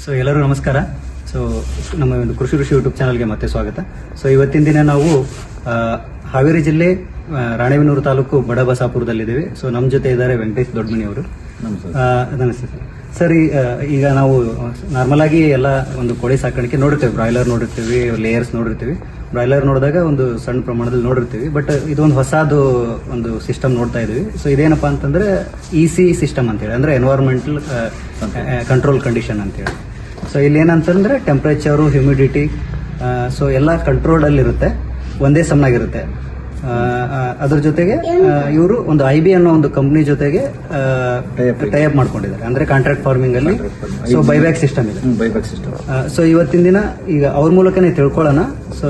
So ಎಲ್ಲರೂ ನಮಸ್ಕಾರ. So ನಮ್ಮ ಒಂದು ಕೃಷಿ ಯೂಟ್ಯೂಬ್ ಚಾನಲ್ಗೆ ಮತ್ತೆ ಸ್ವಾಗತ. ಸೊ ಇವತ್ತಿನ ದಿನ ನಾವು ಹಾವೇರಿ ಜಿಲ್ಲೆ ರಾಣೆಬೆನ್ನೂರು ತಾಲೂಕು ಬಡಬಸಾಪುರದಲ್ಲಿದ್ದೇವೆ. ಸೊ ನಮ್ಮ ಜೊತೆ ಇದ್ದಾರೆ ವೆಂಕಟೇಶ್ ದೊಡ್ಡಮನಿ ಅವರು. ನಮಸ್ತೆ ಸರ್. ಈಗ ನಾವು ನಾರ್ಮಲ್ ಆಗಿ ಎಲ್ಲ ಒಂದು ಕೋಳಿ ಸಾಕಾಣಿಕೆ ನೋಡಿರ್ತೇವೆ, ಬ್ರಾಯ್ಲರ್ ನೋಡಿರ್ತೀವಿ, ಲೇಯರ್ಸ್ ನೋಡಿರ್ತೀವಿ. ಬ್ರಾಯ್ಲರ್ ನೋಡಿದಾಗ ಒಂದು ಸಣ್ಣ ಪ್ರಮಾಣದಲ್ಲಿ ನೋಡಿರ್ತೀವಿ, ಬಟ್ ಇದೊಂದು ಹೊಸದು ಒಂದು ಸಿಸ್ಟಮ್ ನೋಡ್ತಾ ಇದೀವಿ. ಸೊ ಇದೇನಪ್ಪಾ ಅಂತಂದ್ರೆ EC ಸಿಸ್ಟಮ್ ಅಂತೇಳಿ, ಅಂದ್ರೆ ಎನ್ವೈರನ್ಮೆಂಟಲ್ ಕಂಟ್ರೋಲ್ ಕಂಡೀಷನ್ ಅಂತೇಳಿ. ಸೊ ಇಲ್ಲಿ ಏನಂತಂದ್ರೆ ಟೆಂಪರೇಚರು, ಹ್ಯೂಮಿಡಿಟಿ, ಸೊ ಎಲ್ಲ ಕಂಟ್ರೋಲ್ ಅಲ್ಲಿ ಇರುತ್ತೆ, ಒಂದೇ ಸಮನಾಗಿರುತ್ತೆ. ಅದ್ರ ಜೊತೆಗೆ ಇವರು ಒಂದು IB ಅನ್ನೋ ಒಂದು ಕಂಪ್ನಿ ಜೊತೆಗೆ ಟೈಅಪ್ ಮಾಡ್ಕೊಂಡಿದ್ದಾರೆ, ಅಂದ್ರೆ ಕಾಂಟ್ರಾಕ್ಟ್ ಫಾರ್ಮಿಂಗ್ ಅಲ್ಲಿ. ಸೊ ಬೈಬ್ಯಾಕ್ ಸಿಸ್ಟಮ್ ಇದೆ. ಸೊ ಇವತ್ತಿನ ದಿನ ಈಗ ಅವ್ರ ಮೂಲಕನೇ ತಿಳ್ಕೊಳ್ಳೋಣ. ಸೊ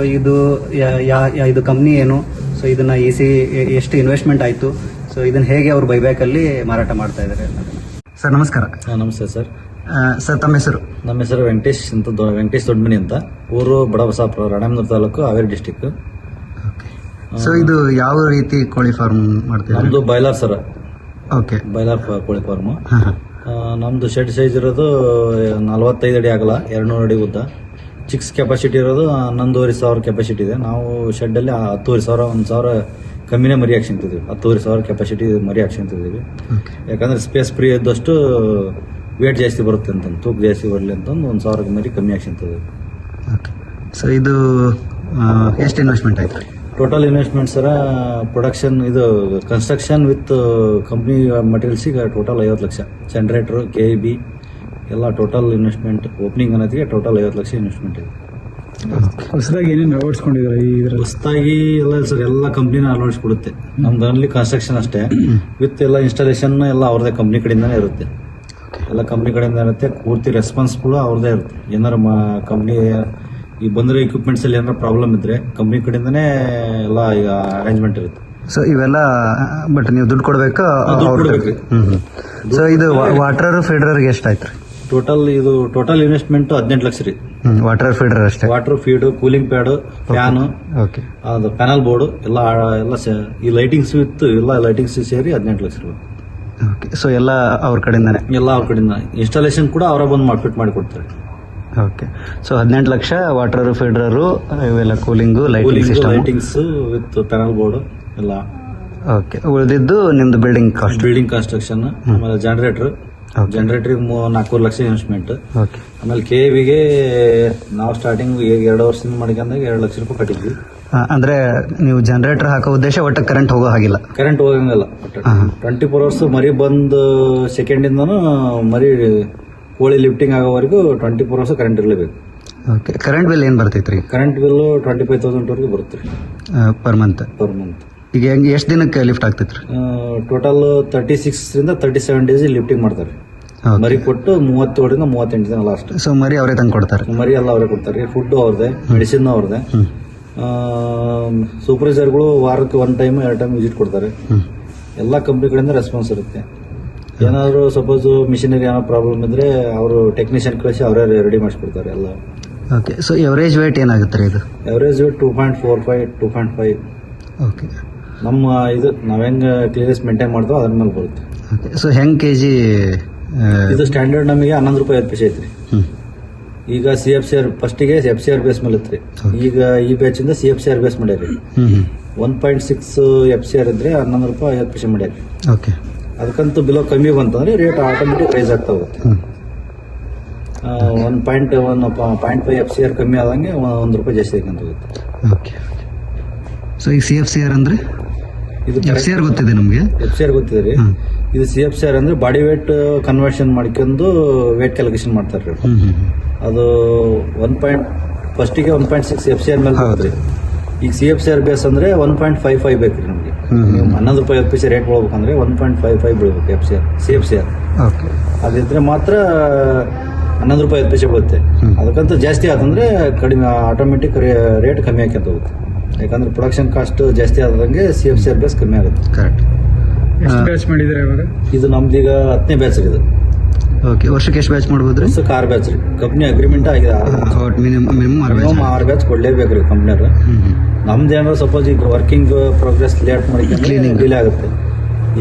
ಇದು ಕಂಪ್ನಿ ಏನು, ಸೊ ಇದನ್ನ EC ಎಷ್ಟು ಇನ್ವೆಸ್ಟ್ಮೆಂಟ್ ಆಯ್ತು, ಸೊ ಇದನ್ನ ಹೇಗೆ ಅವ್ರು ಬೈಬ್ಯಾಕ್ ಅಲ್ಲಿ ಮಾರಾಟ ಮಾಡ್ತಾ ಇದ್ದಾರೆ. ಸರ್ ನಮಸ್ಕಾರ. ನಮಸ್ತೆ ಸರ್. ಸರ್ ತಮ್ಮ ಹೆಸರು? ನಮ್ಮ ಹೆಸರು ವೆಂಕಟೇಶ್ ದೊಡ್ಡಮನಿ ಅಂತ. ಊರು ಬಡಬಸಾಪುರ, ರಾಣೆಬೆನ್ನೂರು ತಾಲೂಕು, ಹಾವೇರಿ ಡಿಸ್ಟಿಕ್. ಸೊ ಇದು ಯಾವ ರೀತಿ ಕೋಳಿ ಫಾರ್ಮ್ ಮಾಡ್ತೀವಿ? ನಮ್ದು ಬಾಯ್ಲರ್ ಸರ್. ಓಕೆ, ಬಾಯ್ಲರ್ ಕೋಳಿ ಫಾರ್ಮ್. ನಮ್ದು ಶೆಡ್ ಸೈಜ್ ಇರೋದು 45 ಅಡಿ ಆಗಲ್ಲ, 200 ಅಡಿ ಉದ್ದ. ಚಿಕ್ಸ್ ಕೆಪಾಸಿಟಿ ಇರೋದು 11,500 ಕೆಪಾಸಿಟಿ ಇದೆ. ನಾವು ಶೆಡ್ ಅಲ್ಲಿ 10,500, 1,000 ಕಮ್ಮಿನೇ ಮರಿ ಹಾಕ್ಸಿಂತಿದ್ವಿ. 10,500 ಕೆಪಾಸಿಟಿ ಮರಿ ಹಾಕ್ಸಿಂತಿದ್ದೀವಿ. ಯಾಕಂದ್ರೆ ಸ್ಪೇಸ್ ಫ್ರೀ ಇದ್ದಷ್ಟು ವೇಟ್ ಜಾಸ್ತಿ ಬರುತ್ತೆ ಅಂತ, ತೂಕ ಜಾಸ್ತಿ ಬರಲಿ ಅಂತಂದು 1,000 ಮರಿ ಕಮ್ಮಿ ಹಾಕ್ಸಿಂತಿದ್ವಿ. ಸೊ ಇದು ಎಷ್ಟು ಇನ್ವೆಸ್ಟ್ಮೆಂಟ್ ಆಯ್ತು? ಟೋಟಲ್ ಇನ್ವೆಸ್ಟ್ಮೆಂಟ್ ಸರ, ಪ್ರೊಡಕ್ಷನ್ ಇದು ಕನ್ಸ್ಟ್ರಕ್ಷನ್ ವಿತ್ ಕಂಪ್ನಿ ಮಟೀರಿಯಲ್ಸಿಗೆ ಟೋಟಲ್ 50 ಲಕ್ಷ. ಜನರೇಟರ್, KEB ಎಲ್ಲ ಟೋಟಲ್ ಇನ್ವೆಸ್ಟ್ಮೆಂಟ್, ಓಪನಿಂಗ್ ಅನ್ನೋದಕ್ಕೆ ಟೋಟಲ್ 50 ಲಕ್ಷ ಇನ್ವೆಸ್ಟ್ಮೆಂಟ್ ಇದೆ. ಹೊಸದಾಗಿ ಏನೇನು ಅಳವಡಿಸ್ಕೊಂಡಿದ್ದಾರೆ ಇದರಲ್ಲಿ? ಹೊಸದಾಗಿ ಎಲ್ಲ ಸರ್ ಎಲ್ಲ ಕಂಪ್ನಿನ ಅಳವಡಿಸ್ಕೊಡುತ್ತೆ. ನಮ್ದು ಓನ್ಲಿ ಕನ್ಸ್ಟ್ರಕ್ಷನ್ ಅಷ್ಟೇ, ವಿತ್ ಎಲ್ಲ ಇನ್ಸ್ಟಾಲೇಷನ್ ಎಲ್ಲ ಅವ್ರದೇ ಕಂಪ್ನಿ ಕಡೆಯಿಂದಾನೇ ಇರುತ್ತೆ. ಎಲ್ಲ ಕಂಪ್ನಿ ಕಡೆಯಿಂದ ಇರುತ್ತೆ, ಪೂರ್ತಿ ರೆಸ್ಪಾನ್ಸಿಬಲ್ ಅವ್ರದೇ ಇರುತ್ತೆ. ಏನಾರ ಕಂಪ್ನಿ ಈ ಬಂದಿರೋ ಇಕ್ವಿಪ್ಮೆಂಟ್ಸ್ ಅಲ್ಲಿ ಏನಾರ ಪ್ರಾಬ್ಲಮ್ ಇದ್ರೆ ಕಂಪ್ನಿ ಕಡೆಯಿಂದಾನೇ ಎಲ್ಲ ಈಗ ಅರೇಂಜ್ಮೆಂಟ್ ಇರುತ್ತೆ. ಸೊ ಇವೆಲ್ಲ ಬಟ್ ನೀವು ದುಡ್ಡು ಕೊಡ್ಬೇಕು. ಸೊ ಇದು ವಾಟರ್ ಫೀಡರ್ಗೆ ಎಷ್ಟಾಯ್ತು? ಟೋಟಲ್ ಇನ್ವೆಸ್ಟ್ಮೆಂಟ್ 18 ಲಕ್ಷ ರೀ. ವಾಟರ್ ಫೀಡರ್ ಅಷ್ಟೇ? Water feed, cooling pad, fan, ಅದು ಪ್ಯಾನಲ್ ಬೋರ್ಡ್ ಎಲ್ಲ ಈ ಲೈಟಿಂಗ್ಸ್ ವಿತ್ ಎಲ್ಲ ಲೈಟಿಂಗ್ಸ್ ಸೇರಿ 18 ಲಕ್ಷ ರೂಪಾಯಿ. ಸೊ ಎಲ್ಲ ಅವ್ರ ಕಡೆಯಿಂದಾನೆ? ಎಲ್ಲ ಅವ್ರ ಕಡೆಯಿಂದ. ಇನ್ಸ್ಟಾಲೇಷನ್ ಕೂಡ ಅವರ ಬಂದು ಫಿಟ್ ಮಾಡಿ ಕೊಡ್ತಾರೆ. Okay. So 18 lakh water feeder, ಇವೆಲ್ಲ cooling, lightings with panel board ಎಲ್ಲ. ಓಕೆ. ಉಳಿದಿದ್ದು ನಿಮ್ದು ಬಿಲ್ಡಿಂಗ್ ಕನ್ಸ್ಟ್ರಕ್ಷನ್, ಆಮೇಲೆ ಜನರೇಟರ್ಗೆ 4 ಲಕ್ಷ ಇನ್ವೆಸ್ಟ್ಮೆಂಟ್. ಆಮೇಲೆ KEBಗೆ ನಾವು ಸ್ಟಾರ್ಟಿಂಗ್ 2 ವರ್ಷದಿಂದ ಮಾಡ್ಕೊಂಡಾಗ 2 ಲಕ್ಷ ರೂಪಾಯಿ ಕಟ್ಟಿದ್ವಿ. ಅಂದ್ರೆ ನೀವು ಜನರೇಟರ್ ಹಾಕೋ ಉದ್ದೇಶ ಒಟ್ಟು ಕರೆಂಟ್ ಹೋಗೋ ಹಾಗಿಲ್ಲ? ಕರೆಂಟ್ ಹೋಗಂಗಿಲ್ಲ. 24 ಅವರ್ಸ್ ಮರಿ ಬಂದು ಸೆಕೆಂಡಿಂದನೂ ಮರಿ ಕೋಳಿ ಲಿಫ್ಟಿಂಗ್ ಆಗೋವರೆಗೂ 24 ಅವರ್ಸ್ ಕರೆಂಟ್ ಇರಲೇಬೇಕು. ಓಕೆ. ಕರೆಂಟ್ ಬಿಲ್ ಏನು ಬರ್ತೈತ್ರಿ? ಕರೆಂಟ್ ಬಿಲ್ 25,000 ವರೆಗೂ ಬರುತ್ತೆ ಪರ್ ಮಂತ್. ಈಗ ಎಷ್ಟು ದಿನಕ್ಕೆ ಲಿಫ್ಟ್ ಆಗ್ತೈತ್ರಿ? ಟೋಟಲ್ 36 ರಿಂದ 37 ಡೇಸ್ ಲಿಫ್ಟಿಂಗ್ ಮಾಡ್ತಾರೆ. ಮರಿ ಕೊಟ್ಟು 37 ರಿಂದ 38 ದಿನ ಲಾಸ್ಟ್. ಸೊ ಮರಿ ಅವರೇ ತಂದು ಕೊಡ್ತಾರೆ? ಮರಿ ಎಲ್ಲ ಅವರೇ ಕೊಡ್ತಾರೆ. ಫುಡ್ ಅವ್ರದೇ, ಮೆಡಿಸಿನ್ ಅವ್ರದೇ. ಸೂಪರ್ವೈಸರ್ಗಳು ವಾರಕ್ಕೆ 1 ಟೈಮ್ 2 ಟೈಮ್ ವಿಸಿಟ್ ಕೊಡ್ತಾರೆ. ಎಲ್ಲ ಕಂಪ್ನಿ ಕಡೆಯಿಂದ ರೆಸ್ಪಾನ್ಸ್ ಇರುತ್ತೆ. ಏನಾದ್ರು ಸಪೋಸ್ ಮಿಷಿನರಿ ಏನೋ ಪ್ರಾಬ್ಲಮ್ ಇದ್ರೆ ಅವರು ಟೆಕ್ನಿಷಿಯನ್ ಕಳಿಸಿ ಅವರೇ ರೆಡಿ ಮಾಡಿಸ್ಕೊಡ್ತಾರೆ ಎಲ್ಲ. ಓಕೆ. ಸೊ ಎವರೇಜ್ ವೇಟ್ ಏನಾಗುತ್ತೆ ಇದು? Average weight 2.45, 2.5. ಓಕೆ. ನಮ್ಮ ಇದು ನಾವ್ ಹೆಂಗ್ ಕ್ಲಿಯರೆನ್ಸ್ ಮೇಂಟೈನ್ ಮಾಡ್ತೀವೋ ಅದ್ರ ಮೇಲೆ ಬರುತ್ತೆ. ಓಕೆ. ಸೊ ಹೆಂಗ್ ಕೆಜಿ ಇದು ಸ್ಟ್ಯಾಂಡರ್ಡ್ ನಮಗೆ 11.50 ರೂಪಾಯಿ ಐತ್ರಿ. ಈಗ CFCR ಫಸ್ಟಿಗೆ FCR ಬೇಸ್ ಮೇಲೆ ಇತ್ರಿ. ಈಗ ಈ ಬ್ಯಾಚ್ ಇಂದ CFCR ಬೇಸ್ ಮಾಡ್ಯಾರಿ. 1.6 FCR ಇದ್ರೆ 11 ರೂಪಾಯಿ 50 ಪೈಸೆ ಮಾಡ್ಯಾರಿ. ಓಕೆ. ಅದಕ್ಕಂತೂ ಬಿಲೋ ಕಮ್ಮಿ ಬಂತಂದ್ರೆ ರೇಟ್ ಆಟೋಮೆಟಿಕ್ ರೈಸ್ ಆಗ್ತಾ ಹೋಗುತ್ತೆ. 1.5 FCR ಕಮ್ಮಿ ಆದಂಗೆ 1 ರೂಪಾಯಿ ಜಾಸ್ತಿ ಆಗಂತ ಹೋಗುತ್ತೆ. ಓಕೆ. ಸೊ ಈ CFCR ಅಂದ್ರೆ? ಇದು FCR ಗೊತ್ತಿದೆ ನಮಗೆ. FCR ಗೊತ್ತಿದೆ ರೀ. ಇದು CFCR ಅಂದ್ರೆ ಬಾಡಿ ವೇಟ್ ಕನ್ವರ್ಷನ್ ಮಾಡ್ಕೊಂಡು ವೇಟ್ ಕ್ಯಾಲ್ಕುಲೇಷನ್ ಮಾಡ್ತಾರೆ. ಅದು ಫಸ್ಟಿಗೆ 1.6 FCR ಮೇಲೆ ಹೋದ್ರಿ. ಈಗ CFCR ಬೇಸ್ ಅಂದ್ರೆ 1.55 ಬೇಕ್ರಿ ನಮಗೆ. 11 ರೂಪಾಯಿ 50 ಪೈಸೆ ರೇಟ್ ಹೋಗ್ಬೇಕಂದ್ರೆ 1.55 ಬೀಳ್ಬೇಕು CFCR. ಅದಿದ್ರೆ ಮಾತ್ರ 11 ರೂಪಾಯಿ 50 ಪೈಸೆ ಬೀಳುತ್ತೆ. ಅದಕ್ಕಂತ ಜಾಸ್ತಿ ಆತಂದ್ರೆ ಕಡಿಮೆ ಆಟೋಮೆಟಿಕ್ ರೇಟ್ ಕಮ್ಮಿ ಆಕಂತ ಹೋಗುತ್ತೆ. ಯಾಕಂದ್ರೆ ಪ್ರೊಡಕ್ಷನ್ ಕಾಸ್ಟ್ ಜಾಸ್ತಿ ಆದಂಗೆ CFCR ಬೇಸ್ ಕಮ್ಮಿ ಆಗುತ್ತೆ. ಕರೆಕ್ಟ್. ಎಷ್ಟು ಬ್ಯಾಚ್ ಮಾಡಿದ್ರೆ ಇವಾಗ? ಇದು ನಮ್ದೀಗ 10ನೇ ಬ್ಯಾಚ್ ಇದು. ಓಕೆ. ವರ್ಷಕ್ಕೆ ಎಷ್ಟು ಬ್ಯಾಚ್ ಮಾಡ್ಬೋದ್ರಿ? ವರ್ಷಕ್ಕೆ 6 ಬ್ಯಾಚ್ ರೀ. ಕಂಪ್ನಿ ಅಗ್ರಿಮೆಂಟ್ ಆಗಿದೆ. ಮಿನಿಮಮ್ 6 ಬ್ಯಾಚ್ ಕೊಡ್ಲೇಬೇಕ್ರಿ ಕಂಪ್ನಿಯವ್ರು. ನಮ್ದು ಏನಾದ್ರು ಸಪೋಸ್ ಈಗ ವರ್ಕಿಂಗ್ ಪ್ರೋಗ್ರೆಸ್ ಲೇಟ್ ಮಾಡಿ ಡಿಲೇ ಆಗುತ್ತೆ.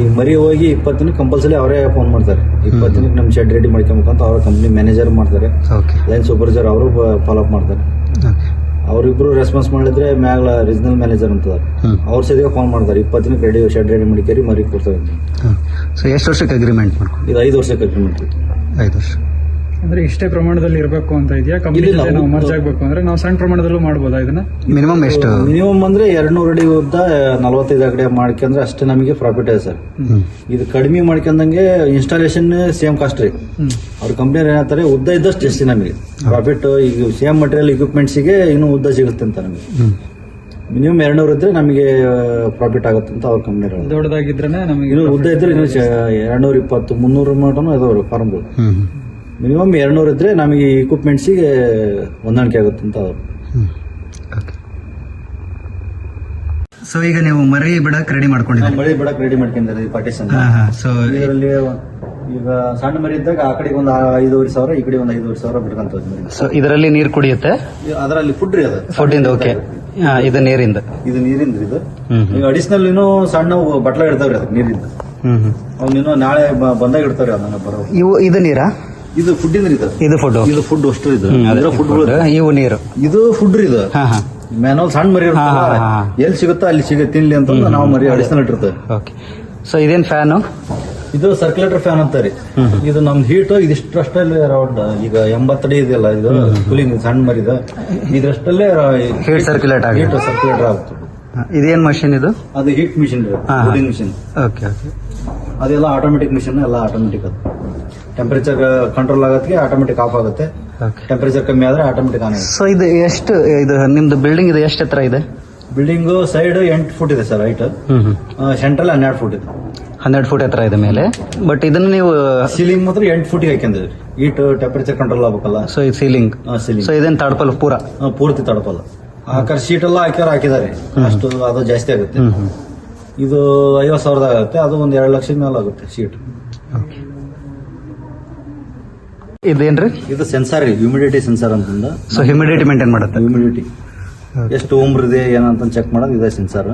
ಈಗ ಮರಿ ಹೋಗಿ 20 ದಿನಕ್ಕೆ ಕಂಪಲ್ಸರಿ ಅವರೇ ಫೋನ್ ಮಾಡ್ತಾರೆ. 20 ದಿನಕ್ಕೆ ನಮ್ಮ ಶೆಡ್ ರೆಡಿ ಮಾಡ್ಕೊಬೇಕಂತ ಅವ್ರ ಕಂಪ್ನಿ ಮ್ಯಾನೇಜರ್ ಮಾಡ್ತಾರೆ, ಓಕೆ ಲೈನ್ ಸೂಪರ್ವೈಸರ್ ಅವರು ಫಾಲೋ ಅಪ್ ಮಾಡ್ತಾರೆ. ಓಕೆ ಅವ್ರಿಬ್ರು ರೆಸ್ಪಾನ್ಸ್ ಮಾಡಿದ್ರೆ ಮ್ಯಾಲ ರೀಜನಲ್ ಮ್ಯಾನೇಜರ್ ಅಂತ ಅವ್ರ ಸದ್ಯ ಫೋನ್ ಮಾಡ್ತಾರೆ. 20 ದಿನಕ್ಕೆ ರೆಡಿ ಶೆಡ್ ರೆಡಿ ಮಾಡಿಕೇರಿ ಮರಿ ಕೊಡ್ತೇವೆ ಅಂತ. ಸೊ ಎಷ್ಟು ವರ್ಷಕ್ಕೆ ಅಗ್ರಿಮೆಂಟ್ ಮಾಡ್ಕೊಂಡು? ಇದು 5 ವರ್ಷಕ್ಕೆ ಅಗ್ರಿಮೆಂಟ್. 5 ವರ್ಷ ಅಂದ್ರೆ ಇಷ್ಟೇ ಪ್ರಮಾಣದಲ್ಲಿ ಇರಬೇಕು ಅಂತ ಇದೆಯಾ? ಕಂಪ್ನಿ ಇಲ್ಲ, ನಾವು ಮರ್ಜ್ ಆಗ್ಬೇಕು ಅಂದ್ರೆ ನಾವು ಸಣ್ಣ ಪ್ರಮಾಣದಲ್ಲೂ ಮಾಡ್ಬೋದಾ ಇದನ್ನ? ಮಿನಿಮಮ್ ಎಷ್ಟು? ಮಿನಿಮಮ್ ಅಂದ್ರೆ 200 ಅಡಿ ಉದ್ದ 45 ಅಡಿ ಮಾಡ್ಕೊಂಡ್ರೆ ಅಷ್ಟೇ ನಮಗೆ ಪ್ರಾಫಿಟ್ ಇದೆ ಸರ್. ಇದು ಕಡಿಮೆ ಮಾಡ್ಕೊಂಡಂಗೆ ಇನ್ಸ್ಟಾಲೇಷನ್ ಸೇಮ್ ಕಾಸ್ಟ್ ರೀ. ಅವ್ರ ಕಂಪ್ನಿ ಏನಂತಾರೆ ಉದ್ದ ಇದ್ದಷ್ಟು ಜಾಸ್ತಿ ನಮಗೆ ಪ್ರಾಫಿಟ್. ಈಗ ಸೇಮ್ ಮಟೀರಿಯಲ್ ಇಕ್ವಿಪ್ಮೆಂಟ್ಸಿಗೆ ಇನ್ನೂ ಉದ್ದ ಸಿಗುತ್ತೆ ಅಂತ ನಮಗೆ. ಮಿನಿಮಮ್ 200 ಇದ್ರೆ ನಮಗೆ ಪ್ರಾಫಿಟ್ ಆಗುತ್ತೆ ಅಂತ ಅವ್ರ ಕಂಪ್ನಿ ಹೇಳೋದು. ದೊಡ್ಡದಾಗಿದ್ರೆ ನಮಗೆ ಇನ್ನು ಉದ್ದ ಇದ್ರೆ ಇನ್ನು 220 300 ಮಟನು ಇದಾವೆ ಫಾರ್ಮ್ಗಳು. ಮಿನಿಮಮ್ 200 ಇದ್ರೆ ನಮಗೆ ಇಕ್ವಿಪ್ಮೆಂಟ್ಸಿಗೆ ಹೊಂದಾಣಿಕೆ ಆಗುತ್ತೆ ಅಂತ ಅವರು. ಓಕೆ. ಸೊ ಈಗ ನೀವು ಮರಿ ಬಿಡಕ್ ರೆಡಿ ಮಾಡ್ಕೊಂಡಿದ್ದೀರಿ? ಮಳಿ ಬಿಡಕ್ ರೆಡಿ ಮಾಡ್ಕೊಂಡಿದ್ದಾರೆ ಪಾರ್ಟಿಷನ್. ಸೊ ಇದರಲ್ಲಿ ಈಗ ಸಣ್ಣ ಮರಿ ಇದ್ದಾಗ ಆ ಕಡೆಗೆ ಒಂದು 5,500 ಈ ಕಡೆ ಒಂದು 5,500 ಬಿಡ್ಕಂತ ಹೋದ್ವಿ. ಸೊ ಇದರಲ್ಲಿ ನೀರು ಕುಡಿಯುತ್ತೆ? ಅದರಲ್ಲಿ ಫುಡ್ ರೀ ಅದು. Food okay. ಇದು ನೀರಿಂದ? ಇದು ನೀರಿಂದ ಇದು. ಈಗ ಅಡಿಷನಲ್ ಇನ್ನೂ ಸಣ್ಣ ಬಟ್ಲ ಇಡ್ತಾವ್ರಿ ಅದಕ್ಕೆ ನೀರಿಂದ. ಅವ್ನು ಇನ್ನೂ ನಾಳೆ ಬಂದಾಗ ಇಡ್ತಾವ್ರಿ ಅದನ್ನ ಬರೋ. ಇದು ನೀರಾ? ಇದು ಫುಡ್ ಇಂದ್ರಿ ಇದು. ಇದು ಫುಡ್? ಇದು ಫುಡ್ ಅಷ್ಟು ಇದು. ಫುಡ್ ಇವು ನೀರು? ಇದು ಫುಡ್ ರೀ ಇದು. ಮ್ಯಾನುವಲ್ ಸಣ್ಣ ಮರಿ ಇರ್ತಲ್ಲ, ಎಲ್ಲಿ ಸಿಗುತ್ತೋ ಅಲ್ಲಿ ಸಿಗುತ್ತೆ ತಿನ್ಲಿ ಅಂತ ನಾವು ಮರಿ ಅಡಿಷನಲ್ ಇಟ್ಟಿರ್ತೇವೆ. ಓಕೆ. ಸೊ ಇದೇನ್ ಫ್ಯಾನು? ಇದು ಸರ್ಕ್ಯುಲೇಟರ್ ಫ್ಯಾನ್ ಅಂತಾರೆ. ಇದು ನಮ್ ಹೀಟ್ ಇದಿಷ್ಟರಲ್ಲಿ ಅರೌಂಡ್ ಈಗ 80 ಅಡಿ ಇದೆಯಲ್ಲ ಇದು ಕೂಲಿಂಗ್ ಸಣ್ಣ ಮರಿದ ಇದ್ರಷ್ಟಲ್ಲೇ ಹೀಟ್ ಸರ್ಕ್ಯುಲೇಟ್ ಆಗುತ್ತೆ. ಹೀಟ್ ಸರ್ಕ್ಯುಲೇಟರ್ ಆಗುತ್ತೆ. ಇದೇನ್ ಮಷಿನ್ ಇದು? ಅದು heat machine cooling machine. Okay okay. ಅದೆಲ್ಲ ಆಟೋಮೆಟಿಕ್ ಮಿಷಿನ್, ಎಲ್ಲ ಆಟೋಮೆಟಿಕ್. ಅದು ಟೆಂಪರೇಚರ್ ಕಂಟ್ರೋಲ್ ಆಗೋದಕ್ಕೆ ಆಟೋಮೆಟಿಕ್ ಆಫ್ ಆಗುತ್ತೆ. ಟೆಂಪರೇಚರ್ ಕಮ್ಮಿ ಆದ್ರೆ ಆಟೋಮೆಟಿಕ್ ಆನ್ ಆಗುತ್ತೆ. ಸೊ ಇದು ಎಷ್ಟು, ಇದು ನಿಮ್ದು ಬಿಲ್ಡಿಂಗ್ ಇದು ಎಷ್ಟು ಎತ್ತರ ಇದೆ? ಬಿಲ್ಡಿಂಗ್ ಸೈಡ್ 8 ಫುಟ್ ಇದೆ ಸರ್ ಹೈಟ್. ಸೆಂಟ್ರಲ್ 12 ಫುಟ್ ಇದೆ. 12 ಫುಟ್ ಎತ್ತರ ಇದೆ ಮೇಲೆ. ಬಟ್ ಇದನ್ನ ನೀವು ಸೀಲಿಂಗ್ ಮಾತ್ರ 8 ಫುಟ್ ಹಾಕಿದ್ರೆ ಹೀಟ್ ಟೆಂಪರೇಚರ್ ಕಂಟ್ರೋಲ್ ಆಗ್ಬೇಕಲ್ಲ. ಸೊ ಇದು ಸೀಲಿಂಗ್? ಸೀಲಿಂಗ್. ಸೊ ಇದೇನು ತಡಪಲ್ಲ ಪೂರಾ? ಪೂರ್ತಿ ತಡಪಲ್ಲ. ಆಕಾರ ಶೀಟ್ ಎಲ್ಲ ಹಾಕಿದ್ದಾರೆ ಅಷ್ಟು, ಅದು ಜಾಸ್ತಿ ಆಗುತ್ತೆ. ಇದು 50,000 ಆಗುತ್ತೆ. ಅದು ಒಂದು 2 ಲಕ್ಷದ ಮೇಲೆ ಆಗುತ್ತೆ ಶೀಟ್. ಇದೇನ್ರಿ? ಇದು ಸೆನ್ಸಾರ್ ರೀ, ಹ್ಯೂಮಿಡಿಟಿ ಸೆನ್ಸಾರ್ ಅಂತಂದ. ಸೊ ಹ್ಯೂಮಿಡಿಟಿ ಮೇಂಟೈನ್ ಮಾಡುತ್ತೆ? ಹ್ಯೂಮಿಡಿಟಿ ಎಷ್ಟು ಉಮ್ರಿದೆ ಏನಂತ ಚೆಕ್ ಮಾಡೋದು ಇದೆ ಸೆನ್ಸಾರ್.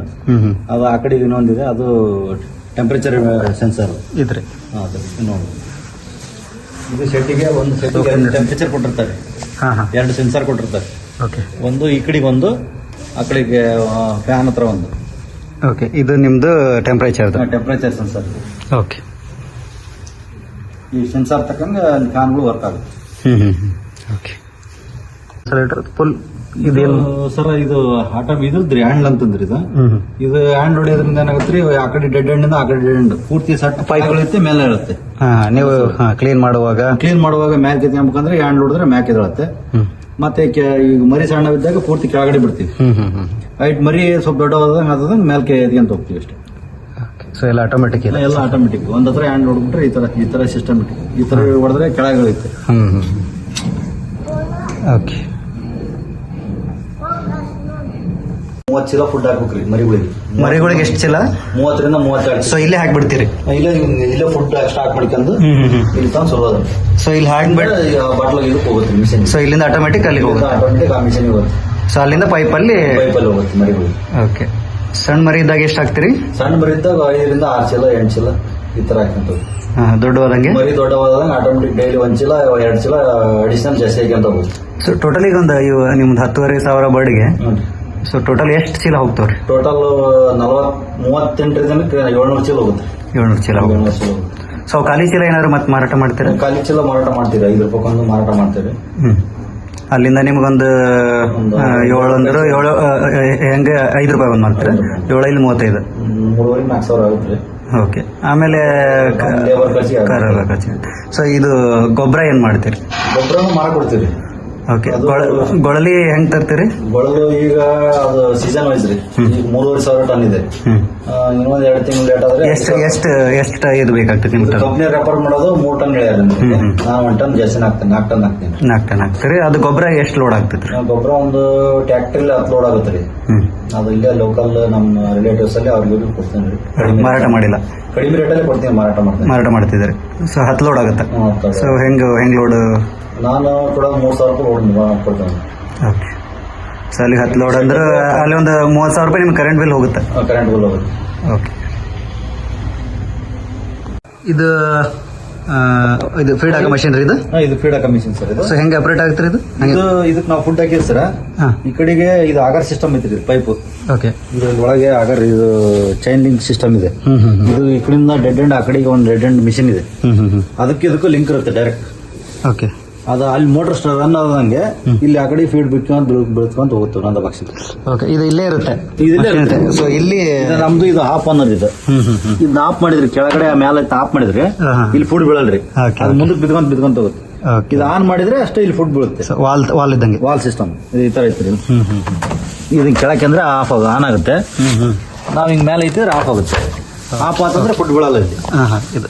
ಅದು ಆ ಕಡೆ ಇನ್ನೊಂದಿದೆ, ಅದು ಟೆಂಪರೇಚರ್ ಸೆನ್ಸಾರ್ ಇದ್ರಿ. ಅದು ಇನ್ನೊಂದು. ಇದು ಸೆಟ್ಟಿಗೆ ಒಂದು ಸೆಟ್ಟಿಗೆ ಟೆಂಪರೇಚರ್ ಕೊಟ್ಟಿರ್ತಾರೆ. 2 ಸೆನ್ಸಾರ್ ಕೊಟ್ಟಿರ್ತಾರೆ. ಓಕೆ. ಒಂದು ಈ ಕಡೆಗೆ ಒಂದು, ಆ ಕಡೆಗೆ ಫ್ಯಾನ್ ಹತ್ರ ಒಂದು. ಓಕೆ. ಇದು ನಿಮ್ದು ಟೆಂಪರೇಚರ್? Temperature sensor. ಓಕೆ. ಈ ಸೆನ್ಸಾರ್ ತಕ್ಕಂಗೆ ಫ್ಯಾನ್ಗಳು ವರ್ಕ್ ಆಗುತ್ತೆ. ಓಕೆ. ಫುಲ್ ಇದೇನು ಸರ್? ಇದು ಇದ್ರದ್ರಿ ಹ್ಯಾಂಡ್ ಅಂತಂದ್ರಿ ಇದು. ಇದು ಹ್ಯಾಂಡ್ ಹೊಡೆಯೋದ್ರಿಂದ ಏನಾಗುತ್ತೆ ರೀ, ಆ ಕಡೆ ಡೆಡ್ ಎಂಡ್ ಇಂದ ಆ ಕಡೆ ಡೆಡ್ ಎಂಡ್ ಪೂರ್ತಿ ಸಟ್ ಪೈಪ್ಗಳಿರುತ್ತೆ ಮೇಲೆ ಇರುತ್ತೆ. ನೀವು ಕ್ಲೀನ್ ಮಾಡುವಾಗ ಮ್ಯಾಕ್ ಎತ್ಕೊಂಡ್ಬೇಕಂದ್ರೆ ಹ್ಯಾಂಡ್ ಹೊಡೆದ್ರೆ ಮ್ಯಾಕ್ ಎದ್ದೇಳುತ್ತೆ. ಮತ್ತೆ ಈಗ ಮರಿ ಸಣ್ಣವಿದ್ದಾಗ ಪೂರ್ತಿ ಕೆಳಗಡೆ ಬಿಡ್ತೀವಿ. ಹೈಟ್ ಮರಿ ಸ್ವಲ್ಪ ದೊಡ್ಡವಾದಂಗೆ ಮೇಲ್ಕೆ ಎದ್ಕೊಂತ ಹೋಗ್ತೀವಿ ಅಷ್ಟೇ. ಸೊ ಎಲ್ಲ ಆಟೋಮೆಟಿಕ್? ಎಲ್ಲ ಆಟೋಮೆಟಿಕ್. ಒಂದ್ ಹತ್ರ ಹ್ಯಾಂಡ್ ಹೊಡ್ಬಿಟ್ರೆ ಈ ತರ ಸಿಸ್ಟಮೆಟಿಕ್. ಈ ತರ ಹೊಡೆದ್ರೆ ಕೆಳಗೆ ಇರುತ್ತೆ. ಓಕೆ. 30 ಚೀಲ ಫುಡ್ ಹಾಕ್ಬೇಕ್ರಿ ಮರಿಗಳಿಗೆ? ಎಷ್ಟು ಚೀಲ? 30 ರಿಂದ 32. ಸೊ ಇಲ್ಲೇ ಹಾಕ್ಬಿಡ್ತೀರಿ? ಇಲ್ಲೇ ಫುಡ್ ಸ್ಟಾರ್ಟ್ ಮಾಡ್ಕೊಂಡು ಇಲ್ಲಿ ತಂದು ಸುರೋದು. ಸೊ ಇಲ್ಲಿ ಹಾಕ್ಬಿಟ್ಟು ಬಾಟ್ಲಾಗ ಇದಕ್ಕೆ ಹೋಗುತ್ತೆ ಮಿಷನ್. ಸೊ ಇಲ್ಲಿಂದ ಆಟೋಮೆಟಿಕ್ ಅಲ್ಲಿಗೆ ಹೋಗುತ್ತೆ? ಆಟೋಮೆಟಿಕ್ ಆ ಮಿಷನ್ ಹೋಗುತ್ತೆ. ಸೊ ಅಲ್ಲಿಂದ ಪೈಪಲ್ಲಿ ಹೋಗುತ್ತೆ ಮರಿಗಳು. ಓಕೆ. ಸಣ್ಣ ಮರಿ ಇದ್ದಾಗ ಎಷ್ಟು ಹಾಕ್ತೀರಿ? ಸಣ್ಣ ಮರಿ ಇದ್ದಾಗ 5 ರಿಂದ 6 ಚೀಲ 8 ಚೀಲ ಈ ತರ ಹಾಕಂತ. ದೊಡ್ಡವಾದಂಗೆ? ಮರಿ ದೊಡ್ಡವಾದಂಗೆ ಆಟೋಮೆಟಿಕ್ ಡೈಲಿ 1 ಚೀಲ 2 ಚೀಲ ಅಡಿಷನಲ್ ಜಾಸ್ತಿ ಹಾಕಂತ ಹೋಗುತ್ತೆ. ಸೊ ಟೋಟಲ್ ಈಗ ಒಂದು ನಿಮ್ದು 10,500 ಬರ್ಡ್ಗೆ ಸೊ ಟೋಟಲ್ ಎಷ್ಟು ಚೀಲ ಹೋಗ್ತಾವ್ರಿ? ಟೋಟಲ್ 38 ಜನಕ್ಕೆ 700 ಚೀಲ ಹೋಗುತ್ತೆ. 700 ಚೀಲ ಹೋಗುತ್ತೆ. ಸೊ ಖಾಲಿ ಚೀಲ ಏನಾದ್ರು ಮತ್ತೆ ಮಾರಾಟ ಮಾಡ್ತೀರಾ? ಖಾಲಿ ಚೀಲ ಮಾರಾಟ ಮಾಡ್ತೀರಾ? 5 ರೂಪಾಯಿ ಮಾರಾಟ ಮಾಡ್ತೀರಿ. ಅಲ್ಲಿಂದ ನಿಮ್ಗೊಂದು 7 ಅಂದ್ರೆ 7 ಹೆಂಗೆ 5 ರೂಪಾಯಿ ಒಂದು ಮಾಡ್ತೀರಾ? 7 ಇಲ್ಲಿ 35. 3,500 ಆಗುತ್ತೆ. ಓಕೆ. ಆಮೇಲೆ ಸೊ ಇದು ಗೊಬ್ಬರ ಏನ್ ಮಾಡ್ತೀರಿ? ಗೊಬ್ಬರ ಮಾರ ಕೊಡ್ತೀವಿ. ಓಕೆ. ಗೊಳಲಿ ಹೆಂಗ್ ತರ್ತೀರಿ? ಗೊಳಲು ಈಗ ಅದು ಸೀಸನ್ ವೈಸ್ ರೀ. 3,500 ಟನ್ ಇದೆ. ಇನ್ನೊಂದ್ 2 ತಿಂಗಳು ಲೇಟ್ ಆದ್ರೆ ಎಷ್ಟು ಇದು ಬೇಕಾಗ್ತದೆ ನಿಮ್ಗೆ? ಕಂಪ್ನಿ ರೆಫರ್ ಮಾಡೋದು 3 ಟನ್ ಹೇಳ್ಯಾರ. ನಾನು 1 ಟನ್ ಜಾಸ್ತಿ ಹಾಕ್ತೇನೆ. 4 ಟನ್ ಹಾಕ್ತೇನೆ. 4 ಟನ್ ಹಾಕ್ತೀರಿ. ಅದು ಗೊಬ್ಬರ ಎಷ್ಟು ಲೋಡ್ ಆಗ್ತೈತ್ರಿ? ಗೊಬ್ಬರ ಒಂದು ಟ್ರ್ಯಾಕ್ಟರ್ 10 ಲೋಡ್ ಆಗುತ್ತೆ ರೀ. ಅದು ಇಲ್ಲೇ ಲೋಕಲ್ ನಮ್ಮ ರಿಲೇಟಿವ್ಸ್ ಅಲ್ಲಿ ಅವ್ರಿಗೆ ಕೊಡ್ತೇನೆ ರೀ. ಮಾರಾಟ ಮಾಡಿಲ್ಲ? ಕಡಿಮೆ ರೇಟಲ್ಲಿ ಕೊಡ್ತೀನಿ. ಮಾರಾಟ ಮಾಡ್ತಿದ್ದಾರೆ. ಸೊ 10 ಲೋಡ್ ಆಗುತ್ತೆ. ಸೊ ಹೆಂಗ್ ಲೋಡ್? ನಾನು ಕೂಡ 3,000 ರೂಪಾಯಿ ಕೊಡ್ತೇನೆ. ಓಕೆ. ಸೊ ಅಲ್ಲಿ 10 ಲೋಡ್ ಅಂದ್ರೆ ಅಲ್ಲಿ ಒಂದು 30,000 ರೂಪಾಯಿ ನಿಮ್ಗೆ ಕರೆಂಟ್ ಬಿಲ್ ಹೋಗುತ್ತೆ? ಕರೆಂಟ್ ಬಿಲ್ ಹೋಗುತ್ತೆ. ಓಕೆ. ಇದು ಇದು ಫೀಡ್ ಆಗೋ ಮಷೀನ್ ರೀ ಇದು. ಇದು ಫೀಡ್ ಕಮಿಷನ್ ಸರ್. ಇದು ಸೊ ಹೆಂಗೆ ಆಪರೇಟ್ ಆಗುತ್ತೆ ಇದು? ಇದು ಇದಕ್ಕೆ ನಾವು ಫುಡ್ ಹಾಕಿದ್ವಿ ಸರ್. ಈ ಕಡೆಗೆ ಇದು ಆಗಾರ್ ಸಿಸ್ಟಮ್ ಐತ್ರಿ, ಪೈಪ್. ಓಕೆ. ಇದು ಒಳಗೆ ಆಗಾರ್ ಇದು ಚೈನ್ ಲಿಂಕ್ ಸಿಸ್ಟಮ್ ಇದೆ. ಇದು ಈ ಕಡೆಯಿಂದ ಡೆಡ್ ಎಂಡ್, ಆ ಕಡೆಗೆ ಒಂದು ಡೆಡ್ ಎಂಡ್ ಮಿಷಿನ್ ಇದೆ. ಅದಕ್ಕೆ ಇದಕ್ಕೂ ಲಿಂಕ್ ಇರುತ್ತೆ ಡೈರೆಕ್ಟ್. ಓಕೆ. ಅದು ಅಲ್ಲಿ ಮೋಟರ್ ರನ್ ಆದಂಗೆ ಇಲ್ಲಿ ಆ ಕಡೆ ಫೀಡ್ ಬೆಳ್ಕೊಂತ ಹೋಗುತ್ತೆ ನಂದ ಬಾಕ್ಸ್. ಓಕೆ. ಇದು ಇಲ್ಲೇ ಇರುತ್ತೆ. ಇದಿಲ್ಲೇ ಇರುತ್ತೆ. ಸೊ ಇಲ್ಲಿ ನಮ್ದು ಇದು ಆಫ್ ಅನ್ನೋದು ಇದು. ಇದನ್ನ ಆಫ್ ಮಾಡಿದ್ರಿ ಕೆಳಗಡೆ ಮೇಲೆ ಆಫ್ ಮಾಡಿದ್ರೆ ಇಲ್ಲಿ ಫುಡ್ ಬೀಳಲ್ರಿ. Okay, ಅದು ಮುಂದಕ್ಕೆ ಬಿದ್ಕೊಂತ ಹೋಗುತ್ತೆ. ಇದು ಆನ್ ಮಾಡಿದ್ರೆ ಅಷ್ಟೇ ಇಲ್ಲಿ ಫುಡ್ ಬೀಳುತ್ತೆ. ವಾಲ್ ಇದ್ದಂಗೆ ವಾಲ್ ಸಿಸ್ಟಮ್ ಈ ತರ ಐತ್ರಿ. ಇದನ್ನ ಕೆಳಕ್ಕೆ ಅಂದ್ರೆ ಆಫ್ ಆನ್ ಆಗುತ್ತೆ. ನಾವ್ ಹಿಂಗ್ ಮೇಲೆ ಐತಿದ್ರೆ ಆಫ್ ಆಗುತ್ತೆ. ಆಫ್ ಆತಂದ್ರೆ ಫುಡ್ ಬೀಳಲ್ಲ ಇಲ್ಲಿ.